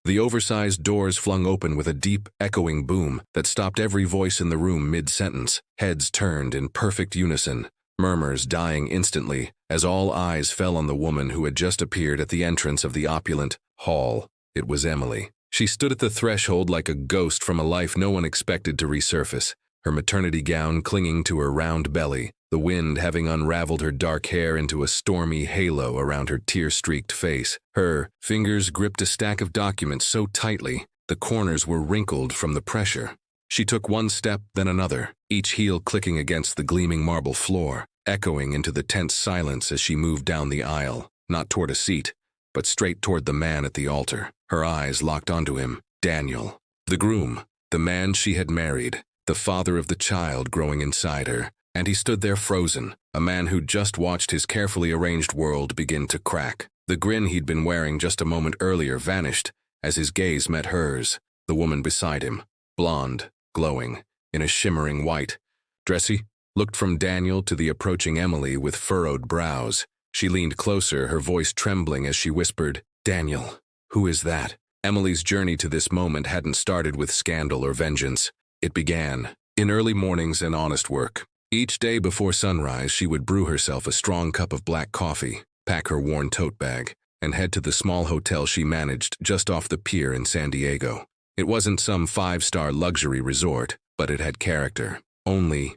The oversized doors flung open with a deep, echoing boom that stopped every voice in the room mid-sentence. Heads turned in perfect unison, murmurs dying instantly as all eyes fell on the woman who had just appeared at the entrance of the opulent hall. It was Emily. She stood at the threshold like a ghost from a life no one expected to resurface, her maternity gown clinging to her round belly, the wind having unraveled her dark hair into a stormy halo around her tear-streaked face. Her fingers gripped a stack of documents so tightly, the corners were wrinkled from the pressure. She took one step, then another, each heel clicking against the gleaming marble floor, echoing into the tense silence as she moved down the aisle, not toward a seat, but straight toward the man at the altar. Her eyes locked onto him, Daniel, the groom, the man she had married, the father of the child growing inside her, and he stood there frozen, a man who'd just watched his carefully arranged world begin to crack. The grin he'd been wearing just a moment earlier vanished as his gaze met hers, the woman beside him, blonde, glowing, in a shimmering white. Dressy looked from Daniel to the approaching Emily with furrowed brows. She leaned closer, her voice trembling as she whispered, "Daniel, who is that?" Emily's journey to this moment hadn't started with scandal or vengeance. It began in early mornings and honest work. Each day before sunrise, she would brew herself a strong cup of black coffee, pack her worn tote bag, and head to the small hotel she managed just off the pier in San Diego. It wasn't some five-star luxury resort, but it had character. Only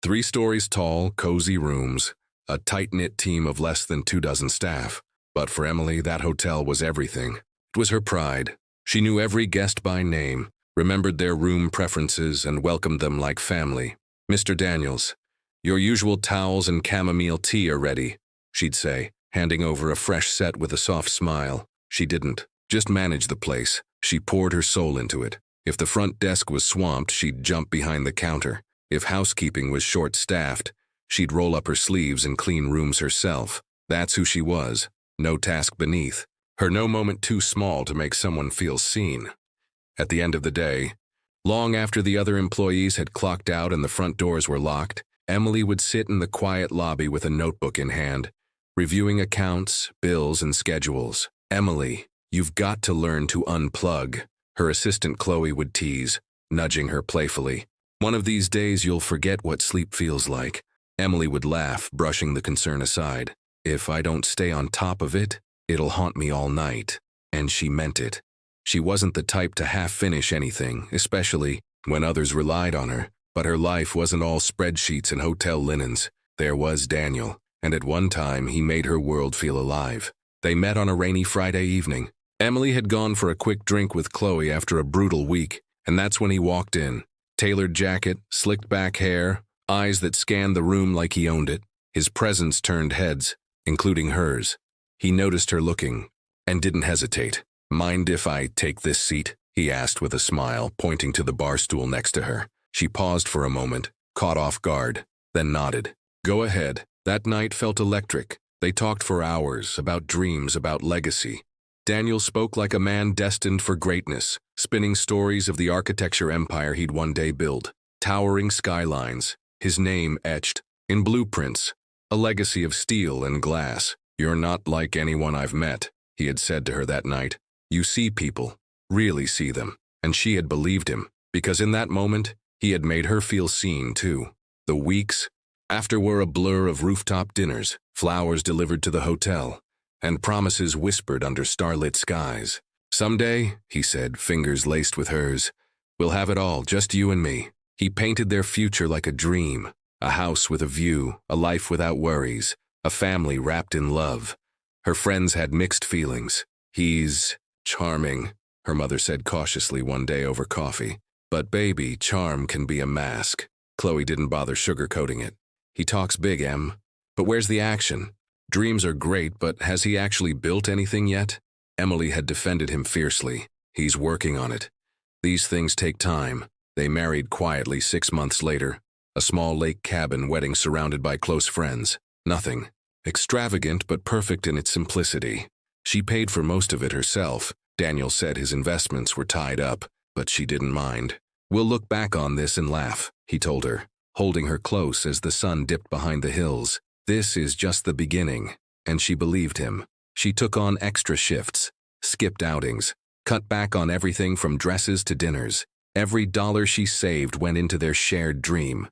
3 stories tall, cozy rooms, a tight-knit team of less than 24 staff. But for Emily, that hotel was everything. It was her pride. She knew every guest by name, remembered their room preferences, and welcomed them like family. "Mr. Daniels, your usual towels and chamomile tea are ready," she'd say, handing over a fresh set with a soft smile. She didn't just manage the place. She poured her soul into it. If the front desk was swamped, she'd jump behind the counter. If housekeeping was short-staffed, she'd roll up her sleeves and clean rooms herself. That's who she was. No task beneath her, no moment too small to make someone feel seen. At the end of the day, long after the other employees had clocked out and the front doors were locked, Emily would sit in the quiet lobby with a notebook in hand, reviewing accounts, bills, and schedules. "Emily, you've got to learn to unplug," her assistant Chloe would tease, nudging her playfully. "One of these days you'll forget what sleep feels like." Emily would laugh, brushing the concern aside. "If I don't stay on top of it, it'll haunt me all night." And she meant it. She wasn't the type to half-finish anything, especially when others relied on her. But her life wasn't all spreadsheets and hotel linens. There was Daniel, and at one time he made her world feel alive. They met on a rainy Friday evening. Emily had gone for a quick drink with Chloe after a brutal week, and that's when he walked in. Tailored jacket, slicked back hair, eyes that scanned the room like he owned it. His presence turned heads, including hers. He noticed her looking, and didn't hesitate. "Mind if I take this seat?" he asked with a smile, pointing to the bar stool next to her. She paused for a moment, caught off guard, then nodded. "Go ahead." That night felt electric. They talked for hours, about dreams, about legacy. Daniel spoke like a man destined for greatness, spinning stories of the architecture empire he'd one day build. Towering skylines, his name etched in blueprints, a legacy of steel and glass. "You're not like anyone I've met," he had said to her that night. "You see people, really see them." And she had believed him, because in that moment, he had made her feel seen too. The weeks after were a blur of rooftop dinners, flowers delivered to the hotel, and promises whispered under starlit skies. "Someday," he said, fingers laced with hers, "we'll have it all, just you and me." He painted their future like a dream, a house with a view, a life without worries, a family wrapped in love. Her friends had mixed feelings. "He's charming," her mother said cautiously one day over coffee. "But baby, charm can be a mask." Chloe didn't bother sugarcoating it. "He talks big, Em. But where's the action? Dreams are great, but has he actually built anything yet?" Emily had defended him fiercely. "He's working on it. These things take time." They married quietly 6 months later, a small lake cabin wedding surrounded by close friends. Nothing extravagant, but perfect in its simplicity. She paid for most of it herself. Daniel said his investments were tied up, but she didn't mind. "We'll look back on this and laugh," he told her, holding her close as the sun dipped behind the hills. "This is just the beginning." And she believed him. She took on extra shifts, skipped outings, cut back on everything from dresses to dinners. Every dollar she saved went into their shared dream.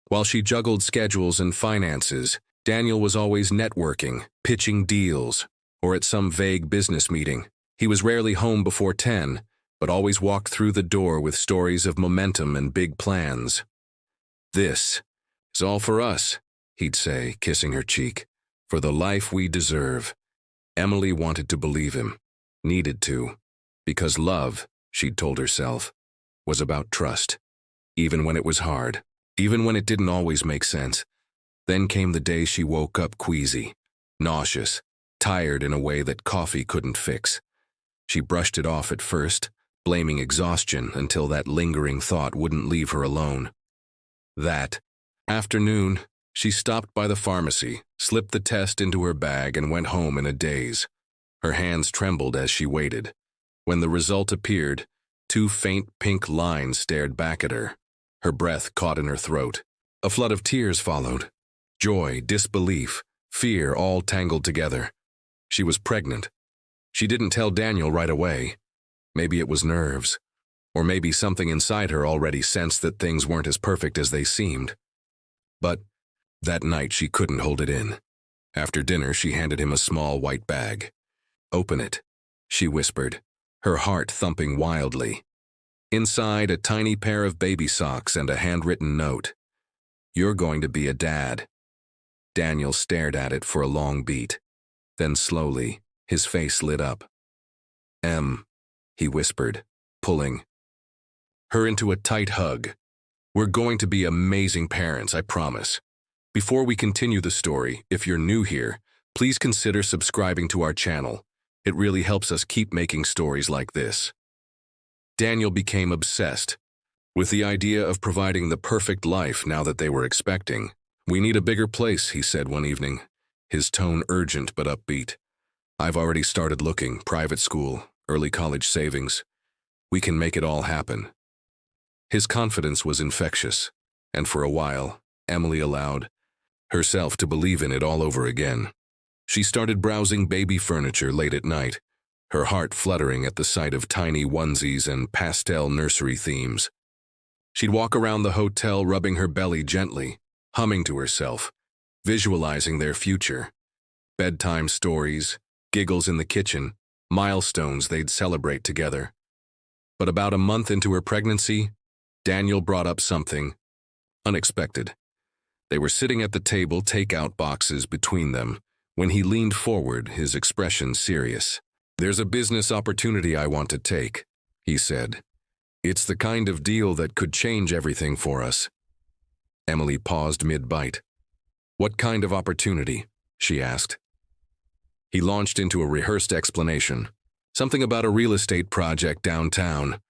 While she juggled schedules and finances, Daniel was always networking, pitching deals, or at some vague business meeting. He was rarely home before 10, but always walked through the door with stories of momentum and big plans. "This is all for us," he'd say, kissing her cheek. "For the life we deserve." Emily wanted to believe him, needed to, because love, she'd told herself, was about trust, even when it was hard, even when it didn't always make sense. Then came the day she woke up queasy, nauseous, tired in a way that coffee couldn't fix. She brushed it off at first, blaming exhaustion until that lingering thought wouldn't leave her alone. That afternoon, she stopped by the pharmacy, slipped the test into her bag, and went home in a daze. Her hands trembled as she waited. When the result appeared, 2 faint pink lines stared back at her. Her breath caught in her throat. A flood of tears followed. Joy, disbelief, fear all tangled together. She was pregnant. She didn't tell Daniel right away. Maybe it was nerves. Or maybe something inside her already sensed that things weren't as perfect as they seemed. But that night she couldn't hold it in. After dinner, she handed him a small white bag. "Open it," she whispered, her heart thumping wildly. Inside, a tiny pair of baby socks and a handwritten note. "You're going to be a dad." Daniel stared at it for a long beat. Then slowly, his face lit up. He whispered, pulling her into a tight hug. "We're going to be amazing parents, I promise." Before we continue the story, if you're new here, please consider subscribing to our channel. It really helps us keep making stories like this. Daniel became obsessed with the idea of providing the perfect life now that they were expecting. "We need a bigger place," he said one evening, his tone urgent but upbeat. "I've already started looking, private school, early college savings. We can make it all happen." His confidence was infectious, and for a while, Emily allowed herself to believe in it all over again. She started browsing baby furniture late at night, her heart fluttering at the sight of tiny onesies and pastel nursery themes. She'd walk around the hotel rubbing her belly gently, humming to herself, visualizing their future. Bedtime stories, giggles in the kitchen, milestones they'd celebrate together. But about a month into her pregnancy, Daniel brought up something unexpected. They were sitting at the table, takeout boxes between them, when he leaned forward, his expression serious. "There's a business opportunity I want to take," he said. "It's the kind of deal that could change everything for us." Emily paused mid-bite. "What kind of opportunity?" she asked. He launched into a rehearsed explanation. Something about a real estate project downtown.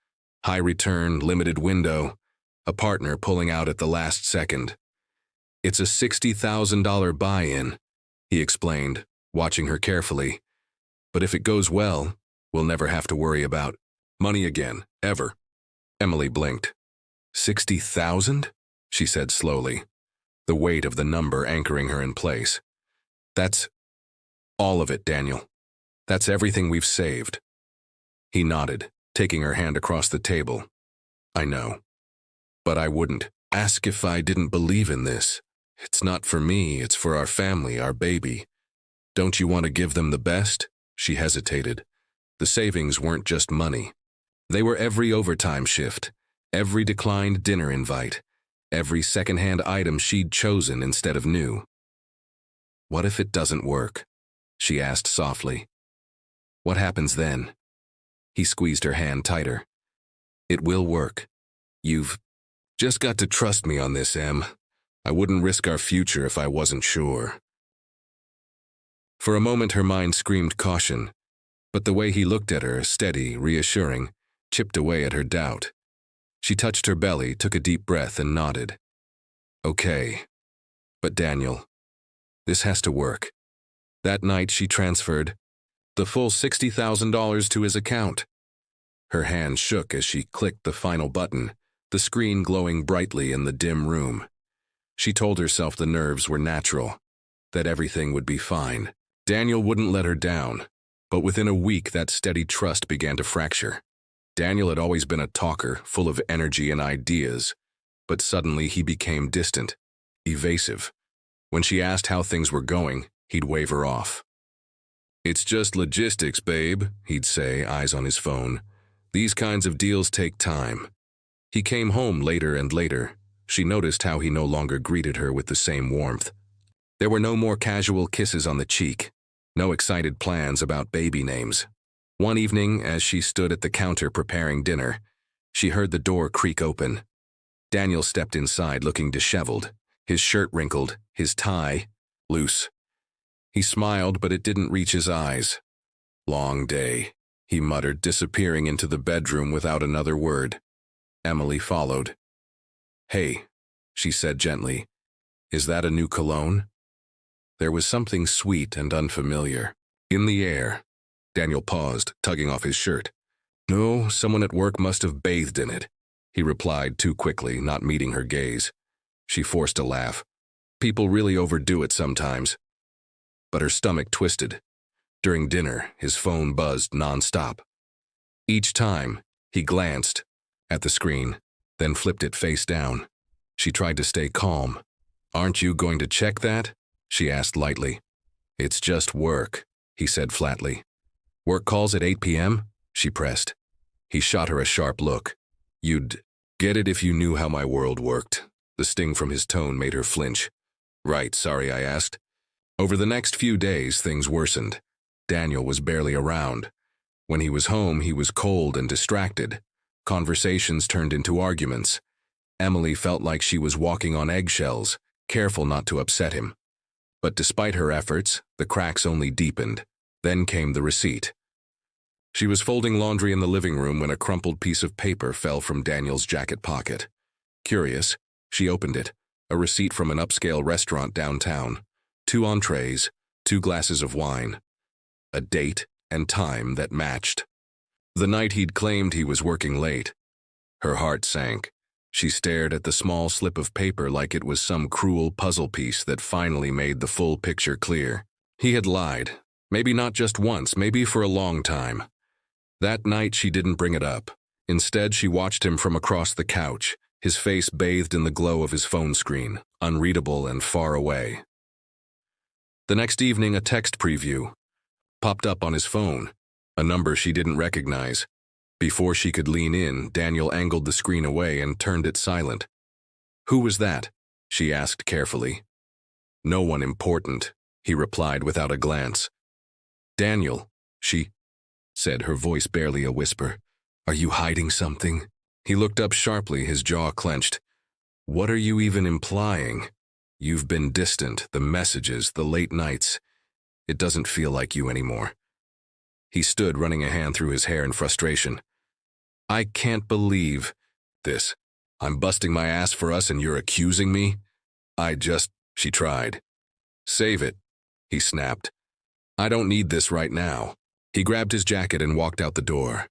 High return, limited window, a partner pulling out at the last second. "It's a $60,000 buy-in," he explained, watching her carefully. "But if it goes well, we'll never have to worry about money again, ever." Emily blinked. "60,000?" she said slowly, the weight of the number anchoring her in place. "That's all of it, Daniel. That's everything we've saved." He nodded, taking her hand across the table. "I know. But I wouldn't ask if I didn't believe in this. It's not for me, it's for our family, our baby. Don't you want to give them the best?" She hesitated. The savings weren't just money. They were every overtime shift, every declined dinner invite, every secondhand item she'd chosen instead of new. "What if it doesn't work?" she asked softly. "What happens then?" He squeezed her hand tighter. "It will work. You've just got to trust me on this, Em. I wouldn't risk our future if I wasn't sure." For a moment her mind screamed caution, but the way he looked at her, steady, reassuring, chipped away at her doubt. She touched her belly, took a deep breath, and nodded. "Okay. But Daniel, this has to work." That night she transferred the full $60,000 to his account. Her hand shook as she clicked the final button, the screen glowing brightly in the dim room. She told herself the nerves were natural, that everything would be fine. Daniel wouldn't let her down. But within a week, that steady trust began to fracture. Daniel had always been a talker, full of energy and ideas, but suddenly he became distant, evasive. When she asked how things were going, he'd wave her off. "It's just logistics, babe," he'd say, eyes on his phone. "These kinds of deals take time." He came home later and later. She noticed how he no longer greeted her with the same warmth. There were no more casual kisses on the cheek, no excited plans about baby names. One evening, as she stood at the counter preparing dinner, she heard the door creak open. Daniel stepped inside looking disheveled, his shirt wrinkled, his tie loose. He smiled, but it didn't reach his eyes. "Long day," he muttered, disappearing into the bedroom without another word. Emily followed. "Hey," she said gently, "is that a new cologne?" There was something sweet and unfamiliar in the air. Daniel paused, tugging off his shirt. "No, someone at work must have bathed in it," he replied too quickly, not meeting her gaze. She forced a laugh. "People really overdo it sometimes." But her stomach twisted. During dinner, his phone buzzed nonstop. Each time, he glanced at the screen, then flipped it face down. She tried to stay calm. "Aren't you going to check that?" she asked lightly. "It's just work," he said flatly. "Work calls at 8 p.m.? She pressed. He shot her a sharp look. "You'd get it if you knew how my world worked." The sting from his tone made her flinch. "Right, sorry I asked." Over the next few days, things worsened. Daniel was barely around. When he was home, he was cold and distracted. Conversations turned into arguments. Emily felt like she was walking on eggshells, careful not to upset him. But despite her efforts, the cracks only deepened. Then came the receipt. She was folding laundry in the living room when a crumpled piece of paper fell from Daniel's jacket pocket. Curious, she opened it, a receipt from an upscale restaurant downtown. 2 entrees, 2 glasses of wine. A date and time that matched. The night he'd claimed he was working late. Her heart sank. She stared at the small slip of paper like it was some cruel puzzle piece that finally made the full picture clear. He had lied. Maybe not just once, maybe for a long time. That night she didn't bring it up. Instead, she watched him from across the couch, his face bathed in the glow of his phone screen, unreadable and far away. The next evening, a text preview popped up on his phone, a number she didn't recognize. Before she could lean in, Daniel angled the screen away and turned it silent. "Who was that?" she asked carefully. "No one important," he replied without a glance. "Daniel," she said, her voice barely a whisper. "Are you hiding something?" He looked up sharply, his jaw clenched. "What are you even implying? You've been distant, the messages, the late nights. It doesn't feel like you anymore." He stood, running a hand through his hair in frustration. "I can't believe this. I'm busting my ass for us and you're accusing me?" She tried. "Save it," he snapped. "I don't need this right now." He grabbed his jacket and walked out the door.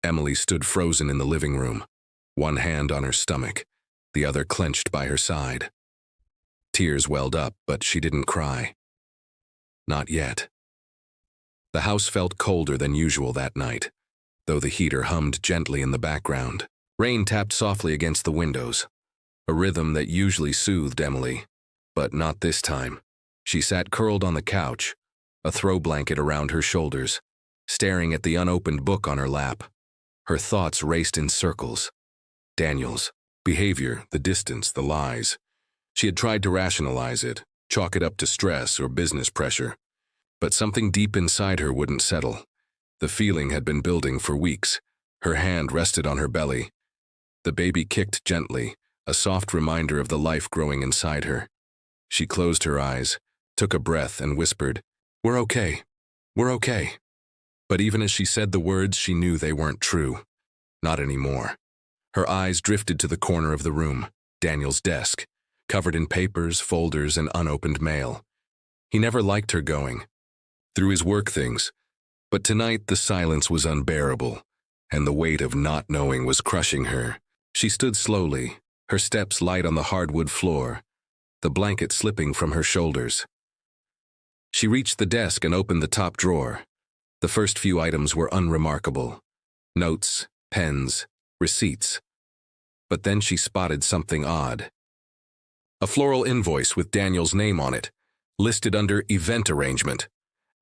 Emily stood frozen in the living room, one hand on her stomach, the other clenched by her side. Tears welled up, but she didn't cry. Not yet. The house felt colder than usual that night, though the heater hummed gently in the background. Rain tapped softly against the windows, a rhythm that usually soothed Emily, but not this time. She sat curled on the couch, a throw blanket around her shoulders, staring at the unopened book on her lap. Her thoughts raced in circles. Daniel's behavior, the distance, the lies. She had tried to rationalize it, chalk it up to stress or business pressure. But something deep inside her wouldn't settle. The feeling had been building for weeks. Her hand rested on her belly. The baby kicked gently, a soft reminder of the life growing inside her. She closed her eyes, took a breath, and whispered, "We're okay. We're okay." But even as she said the words, she knew they weren't true. Not anymore. Her eyes drifted to the corner of the room, Daniel's desk, covered in papers, folders, and unopened mail. He never liked her going through his work things, but tonight the silence was unbearable, and the weight of not knowing was crushing her. She stood slowly, her steps light on the hardwood floor, the blanket slipping from her shoulders. She reached the desk and opened the top drawer. The first few items were unremarkable. Notes, pens, receipts. But then she spotted something odd. A floral invoice with Daniel's name on it, listed under event arrangement.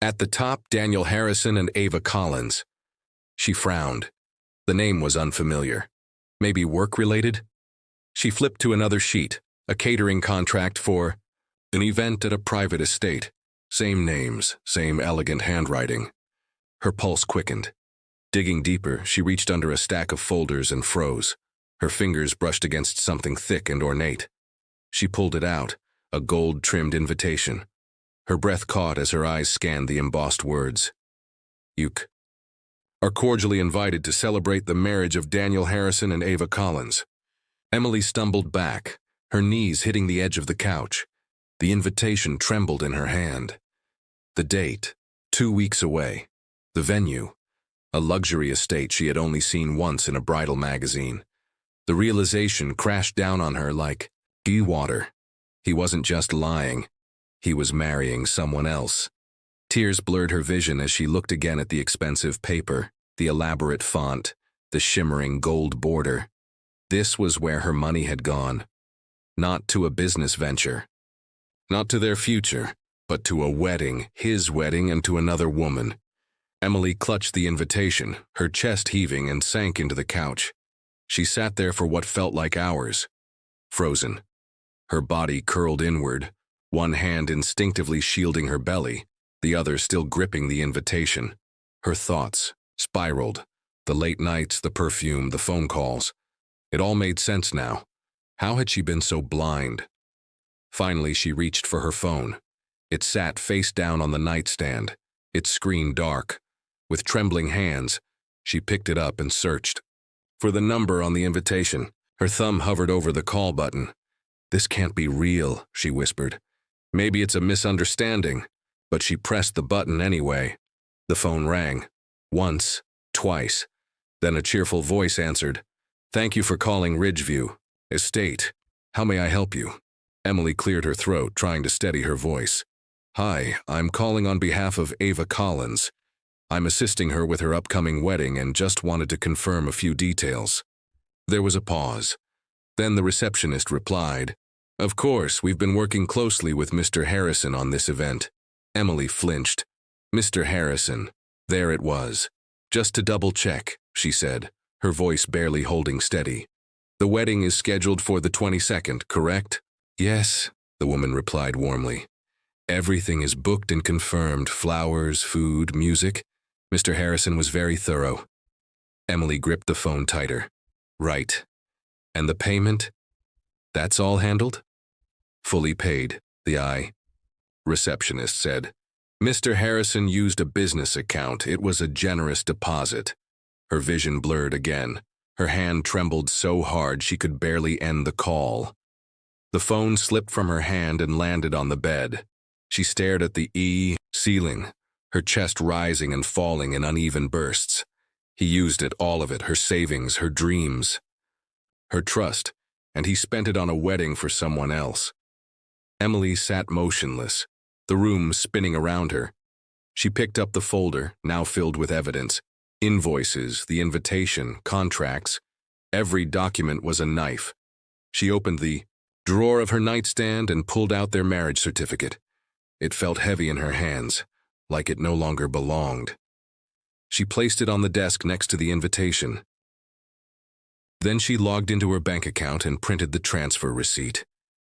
At the top, Daniel Harrison and Ava Collins. She frowned. The name was unfamiliar. Maybe work-related? She flipped to another sheet, a catering contract for an event at a private estate. Same names, same elegant handwriting. Her pulse quickened. Digging deeper, she reached under a stack of folders and froze. Her fingers brushed against something thick and ornate. She pulled it out, a gold-trimmed invitation. Her breath caught as her eyes scanned the embossed words. You are cordially invited to celebrate the marriage of Daniel Harrison and Ava Collins. Emily stumbled back, her knees hitting the edge of the couch. The invitation trembled in her hand. The date, 2 weeks away. The venue, a luxury estate she had only seen once in a bridal magazine. The realization crashed down on her like water. He wasn't just lying. He was marrying someone else. Tears blurred her vision as she looked again at the expensive paper, the elaborate font, the shimmering gold border. This was where her money had gone. Not to a business venture. Not to their future, but to a wedding, his wedding, and to another woman. Emily clutched the invitation, her chest heaving, and sank into the couch. She sat there for what felt like hours, frozen. Her body curled inward, one hand instinctively shielding her belly, the other still gripping the invitation. Her thoughts spiraled. The late nights, the perfume, the phone calls. It all made sense now. How had she been so blind? Finally, she reached for her phone. It sat face down on the nightstand, its screen dark. With trembling hands, she picked it up and searched for the number on the invitation. Her thumb hovered over the call button. "This can't be real," she whispered. "Maybe it's a misunderstanding." But she pressed the button anyway. The phone rang. Once, twice. Then a cheerful voice answered. "Thank you for calling Ridgeview Estate. How may I help you?" Emily cleared her throat, trying to steady her voice. "Hi, I'm calling on behalf of Ava Collins. I'm assisting her with her upcoming wedding and just wanted to confirm a few details." There was a pause. Then the receptionist replied, "Of course, we've been working closely with Mr. Harrison on this event." Emily flinched. Mr. Harrison. There it was. "Just to double-check," she said, her voice barely holding steady. "The wedding is scheduled for the 22nd, correct?" "Yes," the woman replied warmly. "Everything is booked and confirmed, flowers, food, music." Mr. Harrison was very thorough. Emily gripped the phone tighter. "Right. And the payment? That's all handled?" "Fully paid," the receptionist said. "Mr. Harrison used a business account. It was a generous deposit." Her vision blurred again. Her hand trembled so hard she could barely end the call. The phone slipped from her hand and landed on the bed. She stared at the ceiling, her chest rising and falling in uneven bursts. He used it, all of it, her savings, her dreams, her trust, and he spent it on a wedding for someone else. Emily sat motionless, the room spinning around her. She picked up the folder, now filled with evidence. Invoices, the invitation, contracts. Every document was a knife. She opened the drawer of her nightstand and pulled out their marriage certificate. It felt heavy in her hands, like it no longer belonged. She placed it on the desk next to the invitation. Then she logged into her bank account and printed the transfer receipt.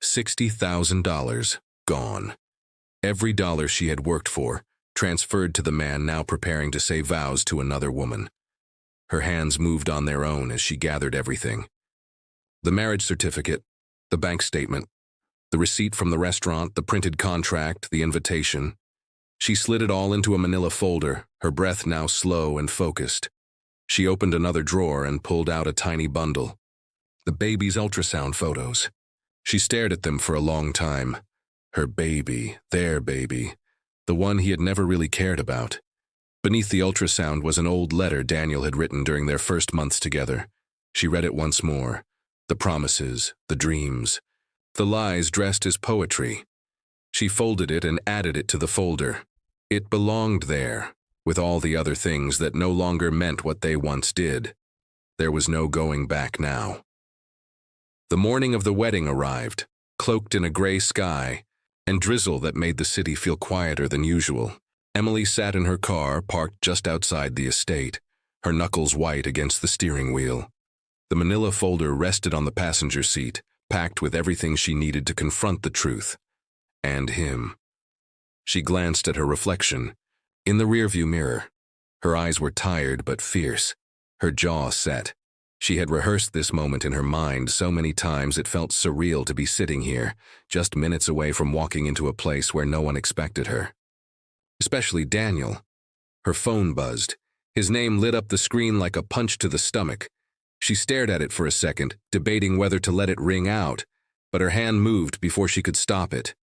$60,000 gone. Every dollar she had worked for, transferred to the man now preparing to say vows to another woman. Her hands moved on their own as she gathered everything. The marriage certificate, the bank statement, the receipt from the restaurant, the printed contract, the invitation. She slid it all into a manila folder, her breath now slow and focused. She opened another drawer and pulled out a tiny bundle. The baby's ultrasound photos. She stared at them for a long time. Her baby, their baby, the one he had never really cared about. Beneath the ultrasound was an old letter Daniel had written during their first months together. She read it once more. The promises, the dreams, the lies dressed as poetry. She folded it and added it to the folder. It belonged there. with all the other things that no longer meant what they once did. There was no going back now. The morning of the wedding arrived, cloaked in a gray sky and drizzle that made the city feel quieter than usual. Emily sat in her car, parked just outside the estate, her knuckles white against the steering wheel. The manila folder rested on the passenger seat, packed with everything she needed to confront the truth. And him. She glanced at her reflection, in the rearview mirror. Her eyes were tired but fierce, her jaw set. She had rehearsed this moment in her mind so many times it felt surreal to be sitting here, just minutes away from walking into a place where no one expected her. Especially Daniel. Her phone buzzed. His name lit up the screen like a punch to the stomach. She stared at it for a second, debating whether to let it ring out, but her hand moved before she could stop it.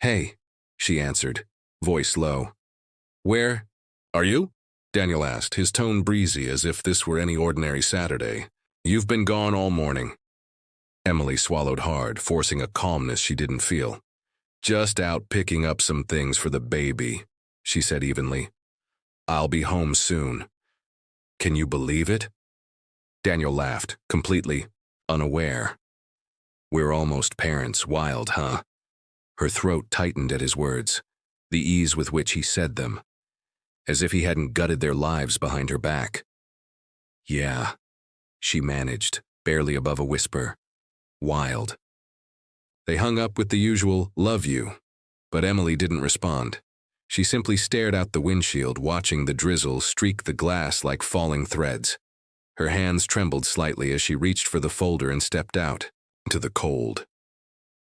"Hey," she answered, voice low. "Where are you?" Daniel asked, his tone breezy as if this were any ordinary Saturday. "You've been gone all morning." Emily swallowed hard, forcing a calmness she didn't feel. "Just out picking up some things for the baby," she said evenly. "I'll be home soon." "Can you believe it?" Daniel laughed, completely unaware. "We're almost parents, wild, huh?" Her throat tightened at his words, the ease with which he said them, as if he hadn't gutted their lives behind her back. "Yeah," she managed, barely above a whisper. "Wild." They hung up with the usual, "love you," but Emily didn't respond. She simply stared out the windshield, watching the drizzle streak the glass like falling threads. Her hands trembled slightly as she reached for the folder and stepped out, into the cold.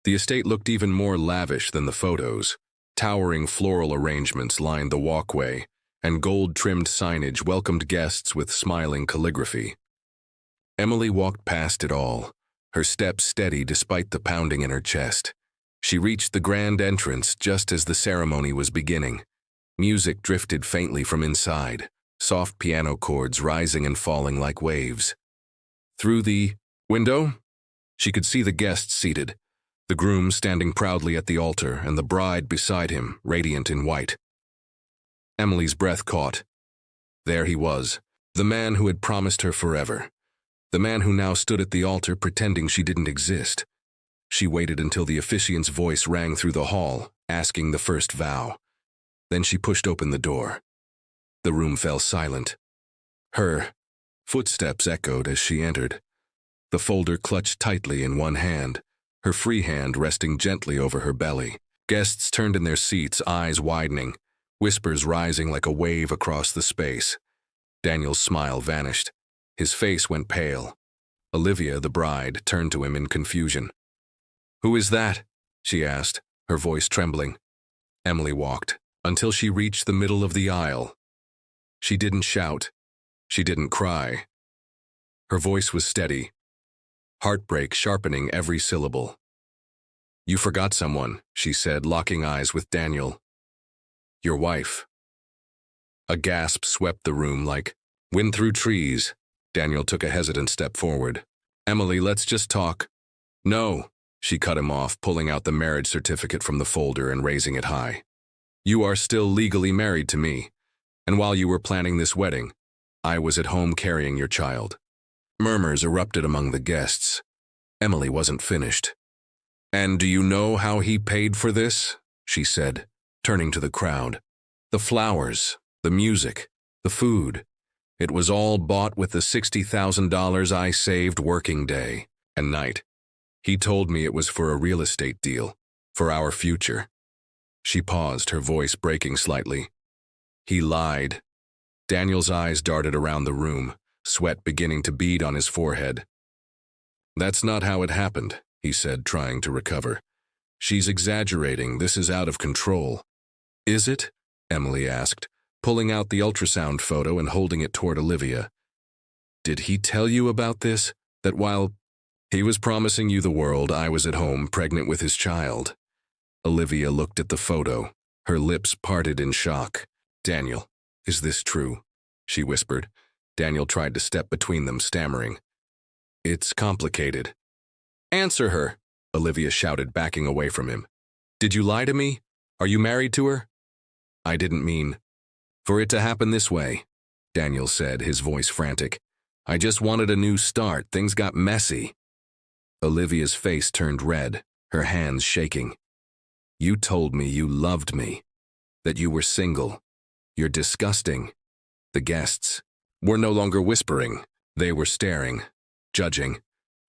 The estate looked even more lavish than the photos. Towering floral arrangements lined the walkway, and gold-trimmed signage welcomed guests with smiling calligraphy. Emily walked past it all, her steps steady despite the pounding in her chest. She reached the grand entrance just as the ceremony was beginning. Music drifted faintly from inside, soft piano chords rising and falling like waves. Through the window, she could see the guests seated, the groom standing proudly at the altar and the bride beside him, radiant in white. Emily's breath caught. There he was, the man who had promised her forever, the man who now stood at the altar pretending she didn't exist. She waited until the officiant's voice rang through the hall, asking the first vow. Then she pushed open the door. The room fell silent. Her footsteps echoed as she entered, the folder clutched tightly in one hand, her free hand resting gently over her belly. Guests turned in their seats, eyes widening, whispers rising like a wave across the space. Daniel's smile vanished. His face went pale. Olivia, the bride, turned to him in confusion. "Who is that?" she asked, her voice trembling. Emily walked, until she reached the middle of the aisle. She didn't shout. She didn't cry. Her voice was steady, heartbreak sharpening every syllable. "You forgot someone," she said, locking eyes with Daniel. "Your wife." A gasp swept the room like wind through trees. Daniel took a hesitant step forward. "Emily, let's just talk." "No," she cut him off, pulling out the marriage certificate from the folder and raising it high. "You are still legally married to me, and while you were planning this wedding, I was at home carrying your child." Murmurs erupted among the guests. Emily wasn't finished. "And do you know how he paid for this?" she said, turning to the crowd. "The flowers, the music, the food. It was all bought with the $60,000 I saved working day and night. He told me it was for a real estate deal, for our future." She paused, her voice breaking slightly. "He lied." Daniel's eyes darted around the room, sweat beginning to bead on his forehead. "That's not how it happened," he said, trying to recover. "She's exaggerating. This is out of control." "Is it?" Emily asked, pulling out the ultrasound photo and holding it toward Olivia. "Did he tell you about this? That while he was promising you the world, I was at home pregnant with his child?" Olivia looked at the photo, her lips parted in shock. "Daniel, is this true?" she whispered. Daniel tried to step between them, stammering. "It's complicated." "Answer her," Olivia shouted, backing away from him. "Did you lie to me? Are you married to her?" "I didn't mean..." For it to happen this way, Daniel said, his voice frantic. I just wanted a new start. Things got messy. Olivia's face turned red, her hands shaking. You told me you loved me, that you were single. You're disgusting. The guests were no longer whispering. They were staring, judging.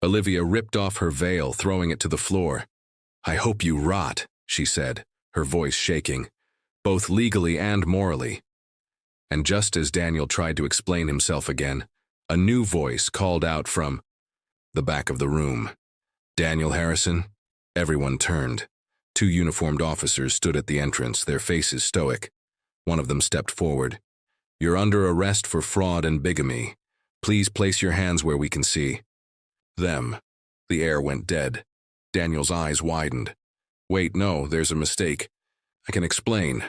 Olivia ripped off her veil, throwing it to the floor. I hope you rot, she said, her voice shaking, both legally and morally. And just as Daniel tried to explain himself again, a new voice called out from the back of the room. Daniel Harrison? Everyone turned. 2 uniformed officers stood at the entrance, their faces stoic. One of them stepped forward. You're under arrest for fraud and bigamy. Please place your hands where we can see. Them. The air went dead. Daniel's eyes widened. Wait, no, there's a mistake. I can explain.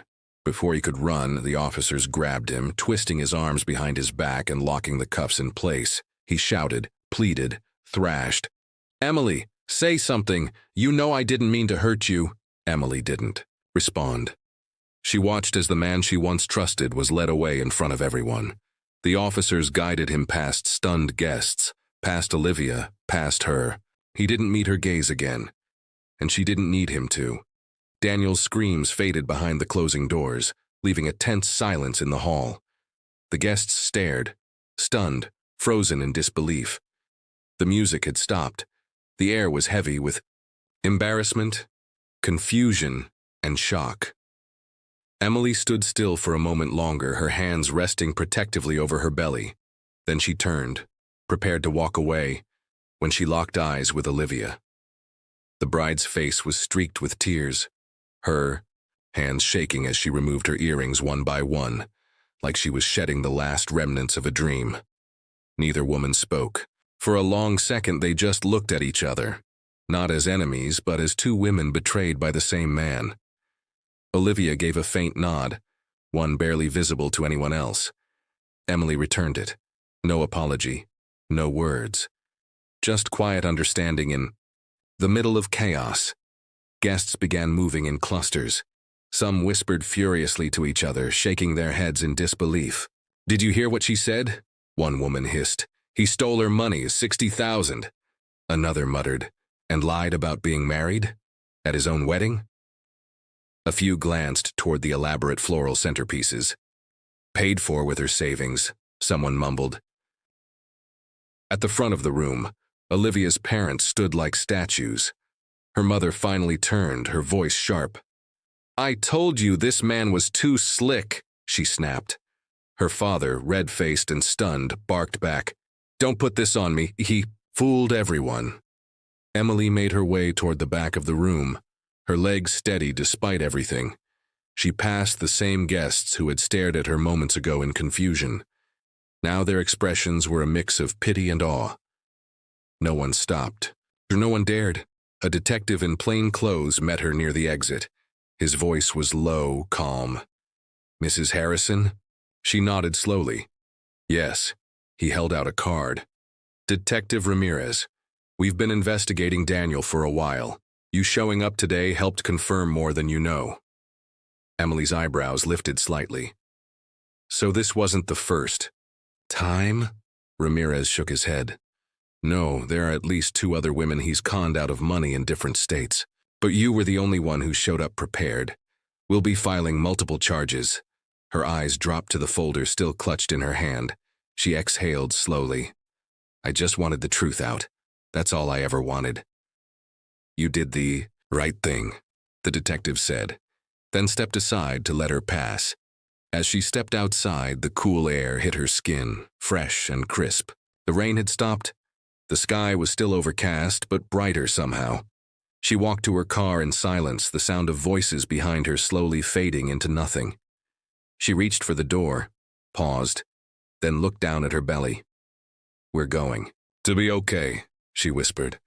Before he could run, the officers grabbed him, twisting his arms behind his back and locking the cuffs in place. He shouted, pleaded, thrashed. Emily, say something. You know I didn't mean to hurt you. Emily didn't respond. She watched as the man she once trusted was led away in front of everyone. The officers guided him past stunned guests, past Olivia, past her. He didn't meet her gaze again, and she didn't need him to. Daniel's screams faded behind the closing doors, leaving a tense silence in the hall. The guests stared, stunned, frozen in disbelief. The music had stopped. The air was heavy with embarrassment, confusion, and shock. Emily stood still for a moment longer, her hands resting protectively over her belly. Then she turned, prepared to walk away, when she locked eyes with Olivia. The bride's face was streaked with tears, her hands shaking as she removed her earrings one by one, like she was shedding the last remnants of a dream. Neither woman spoke. For a long second they just looked at each other, not as enemies, but as 2 women betrayed by the same man. Olivia gave a faint nod, one barely visible to anyone else. Emily returned it. No apology, no words. Just quiet understanding in the middle of chaos. Guests began moving in clusters. Some whispered furiously to each other, shaking their heads in disbelief. Did you hear what she said? One woman hissed. He stole her money, 60,000. Another muttered, and lied about being married? At his own wedding? A few glanced toward the elaborate floral centerpieces. Paid for with her savings, someone mumbled. At the front of the room, Olivia's parents stood like statues. Her mother finally turned, her voice sharp. I told you this man was too slick, she snapped. Her father, red-faced and stunned, barked back. Don't put this on me. He fooled everyone. Emily made her way toward the back of the room, her legs steady despite everything. She passed the same guests who had stared at her moments ago in confusion. Now their expressions were a mix of pity and awe. No one stopped, or no one dared. A detective in plain clothes met her near the exit. His voice was low, calm. Mrs. Harrison? She nodded slowly. Yes. He held out a card. Detective Ramirez. We've been investigating Daniel for a while. You showing up today helped confirm more than you know. Emily's eyebrows lifted slightly. So this wasn't the first time? Ramirez shook his head. No, there are at least 2 other women he's conned out of money in different states. But you were the only one who showed up prepared. We'll be filing multiple charges. Her eyes dropped to the folder still clutched in her hand. She exhaled slowly. I just wanted the truth out. That's all I ever wanted. You did the right thing, the detective said, then stepped aside to let her pass. As she stepped outside, the cool air hit her skin, fresh and crisp. The rain had stopped. The sky was still overcast, but brighter somehow. She walked to her car in silence, the sound of voices behind her slowly fading into nothing. She reached for the door, paused, then looked down at her belly. We're going to be okay, she whispered,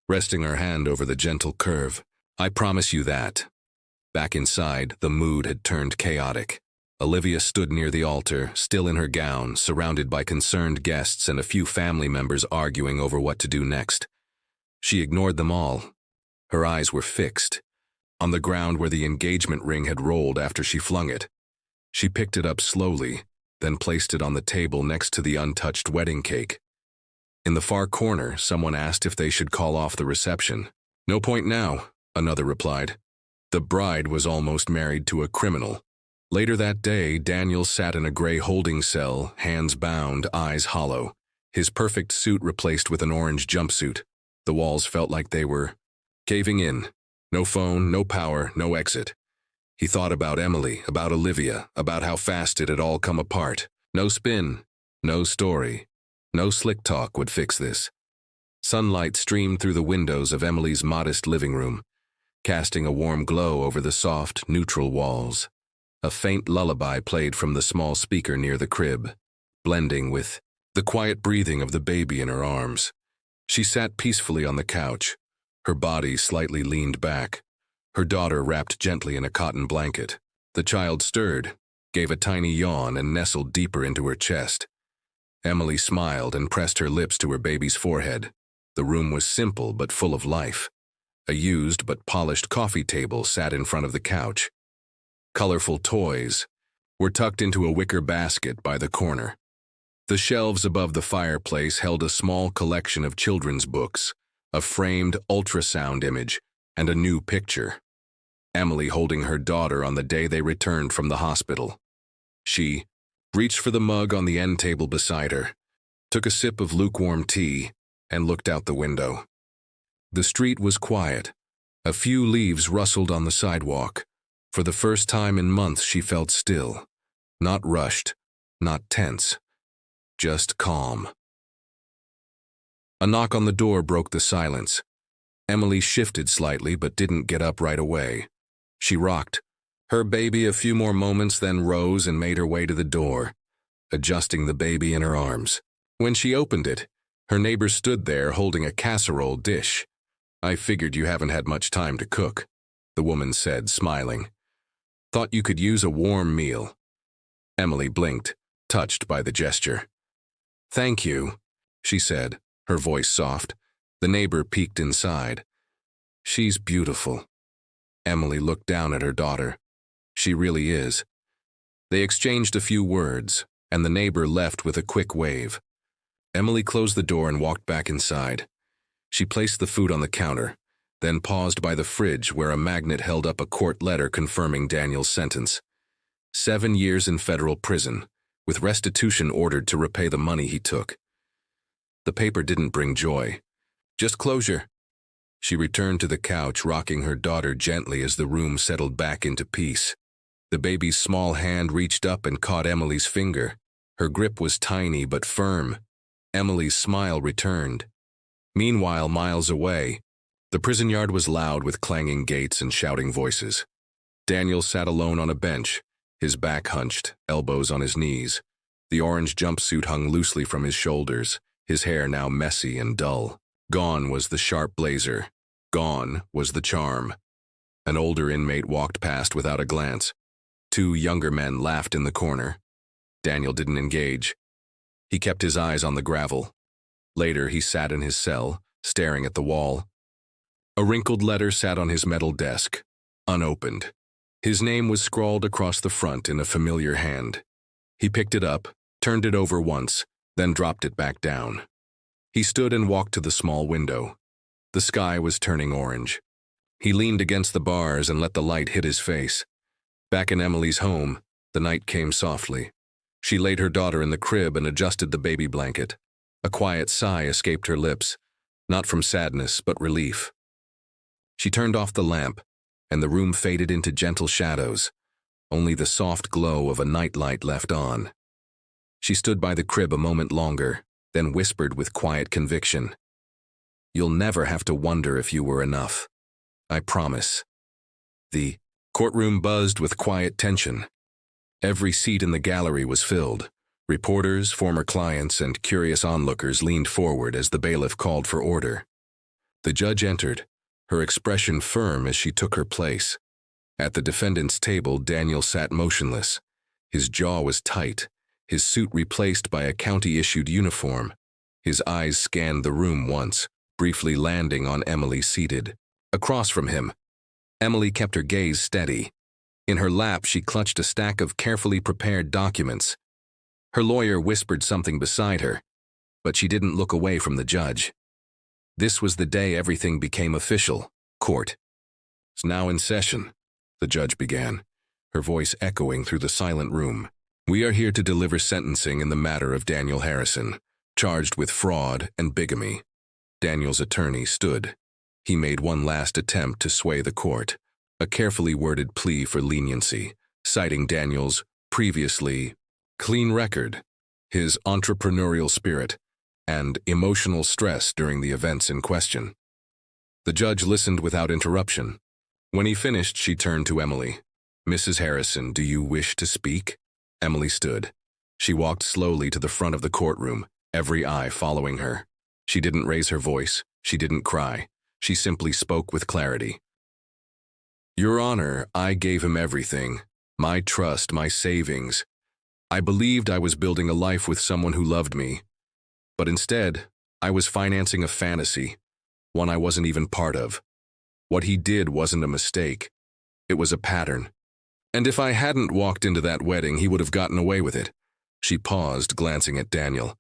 resting her hand over the gentle curve. I promise you that. Back inside, the mood had turned chaotic. Olivia stood near the altar, still in her gown, surrounded by concerned guests and a few family members arguing over what to do next. She ignored them all. Her eyes were fixed, on the ground where the engagement ring had rolled after she flung it. She picked it up slowly, then placed it on the table next to the untouched wedding cake. In the far corner, someone asked if they should call off the reception. "No point now," another replied. The bride was almost married to a criminal. Later that day, Daniel sat in a gray holding cell, hands bound, eyes hollow. His perfect suit replaced with an orange jumpsuit. The walls felt like they were caving in. No phone, no power, no exit. He thought about Emily, about Olivia, about how fast it had all come apart. No spin, no story, no slick talk would fix this. Sunlight streamed through the windows of Emily's modest living room, casting a warm glow over the soft, neutral walls. A faint lullaby played from the small speaker near the crib, blending with the quiet breathing of the baby in her arms. She sat peacefully on the couch, her body slightly leaned back, her daughter wrapped gently in a cotton blanket. The child stirred, gave a tiny yawn, and nestled deeper into her chest. Emily smiled and pressed her lips to her baby's forehead. The room was simple but full of life. A used but polished coffee table sat in front of the couch. Colorful toys were tucked into a wicker basket by the corner. The shelves above the fireplace held a small collection of children's books, a framed ultrasound image, and a new picture. Emily holding her daughter on the day they returned from the hospital. She reached for the mug on the end table beside her, took a sip of lukewarm tea, and looked out the window. The street was quiet. A few leaves rustled on the sidewalk. For the first time in months, she felt still. Not rushed, not tense, just calm. A knock on the door broke the silence. Emily shifted slightly but didn't get up right away. She rocked her baby a few more moments, then rose and made her way to the door, adjusting the baby in her arms. When she opened it, her neighbor stood there holding a casserole dish. "I figured you haven't had much time to cook," the woman said, smiling. "Thought you could use a warm meal." Emily blinked, touched by the gesture. "Thank you," she said, her voice soft. The neighbor peeked inside. "She's beautiful." Emily looked down at her daughter. "She really is." They exchanged a few words, and the neighbor left with a quick wave. Emily closed the door and walked back inside. She placed the food on the counter, then paused by the fridge where a magnet held up a court letter confirming Daniel's sentence. 7 years in federal prison, with restitution ordered to repay the money he took. The paper didn't bring joy, just closure. She returned to the couch, rocking her daughter gently as the room settled back into peace. The baby's small hand reached up and caught Emily's finger. Her grip was tiny but firm. Emily's smile returned. Meanwhile, miles away, the prison yard was loud with clanging gates and shouting voices. Daniel sat alone on a bench, his back hunched, elbows on his knees. The orange jumpsuit hung loosely from his shoulders, his hair now messy and dull. Gone was the sharp blazer. Gone was the charm. An older inmate walked past without a glance. 2 younger men laughed in the corner. Daniel didn't engage. He kept his eyes on the gravel. Later, he sat in his cell, staring at the wall. A wrinkled letter sat on his metal desk, unopened. His name was scrawled across the front in a familiar hand. He picked it up, turned it over once, then dropped it back down. He stood and walked to the small window. The sky was turning orange. He leaned against the bars and let the light hit his face. Back in Emily's home, the night came softly. She laid her daughter in the crib and adjusted the baby blanket. A quiet sigh escaped her lips, not from sadness but relief. She turned off the lamp, and the room faded into gentle shadows, only the soft glow of a nightlight left on. She stood by the crib a moment longer, then whispered with quiet conviction, "You'll never have to wonder if you were enough. I promise." The courtroom buzzed with quiet tension. Every seat in the gallery was filled. Reporters, former clients, and curious onlookers leaned forward as the bailiff called for order. The judge entered, her expression firm as she took her place. At the defendant's table, Daniel sat motionless. His jaw was tight, his suit replaced by a county-issued uniform. His eyes scanned the room once, briefly landing on Emily seated across from him. Emily kept her gaze steady. In her lap, she clutched a stack of carefully prepared documents. Her lawyer whispered something beside her, but she didn't look away from the judge. This was the day everything became official. Court is now in session, the judge began, her voice echoing through the silent room. We are here to deliver sentencing in the matter of Daniel Harrison, charged with fraud and bigamy. Daniel's attorney stood. He made one last attempt to sway the court, a carefully worded plea for leniency, citing Daniel's previously clean record, his entrepreneurial spirit, and emotional stress during the events in question. The judge listened without interruption. When he finished, she turned to Emily. Mrs. Harrison, do you wish to speak? Emily stood. She walked slowly to the front of the courtroom, every eye following her. She didn't raise her voice. She didn't cry. She simply spoke with clarity. Your Honor, I gave him everything. My trust, my savings. I believed I was building a life with someone who loved me. But instead, I was financing a fantasy, one I wasn't even part of. What he did wasn't a mistake. It was a pattern. And if I hadn't walked into that wedding, he would have gotten away with it. She paused, glancing at Daniel.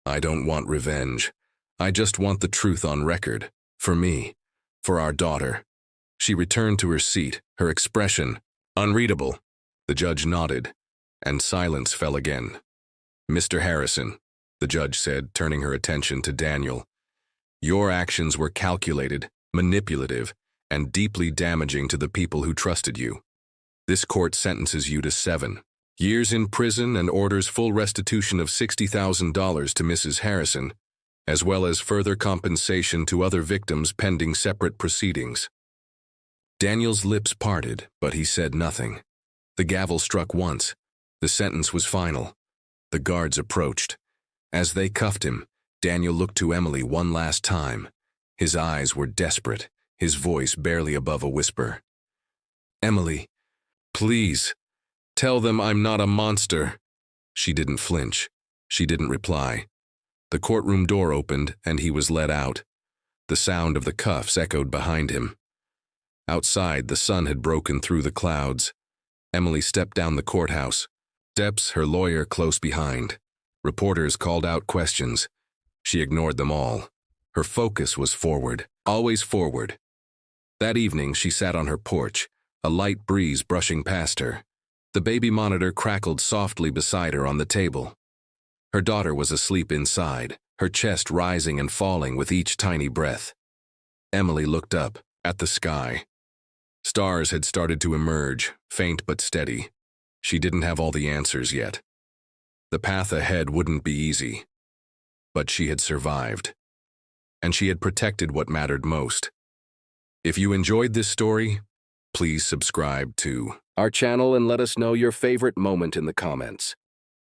I don't want revenge. I just want the truth on record. For me. For our daughter. She returned to her seat, her expression unreadable. The judge nodded, and silence fell again. Mr. Harrison, the judge said, turning her attention to Daniel. Your actions were calculated, manipulative, and deeply damaging to the people who trusted you. This court sentences you to 7 years in prison and orders full restitution of $60,000 to Mrs. Harrison, as well as further compensation to other victims pending separate proceedings. Daniel's lips parted, but he said nothing. The gavel struck once. The sentence was final. The guards approached. As they cuffed him, Daniel looked to Emily one last time. His eyes were desperate, his voice barely above a whisper. Emily, please, tell them I'm not a monster. She didn't flinch. She didn't reply. The courtroom door opened, and he was led out. The sound of the cuffs echoed behind him. Outside, the sun had broken through the clouds. Emily stepped down the courthouse. Steps, her lawyer close behind. Reporters called out questions. She ignored them all. Her focus was forward, always forward. That evening, she sat on her porch, a light breeze brushing past her. The baby monitor crackled softly beside her on the table. Her daughter was asleep inside, her chest rising and falling with each tiny breath. Emily looked up, at the sky. Stars had started to emerge, faint but steady. She didn't have all the answers yet. The path ahead wouldn't be easy. But she had survived. And she had protected what mattered most. If you enjoyed this story, please subscribe to our channel and let us know your favorite moment in the comments.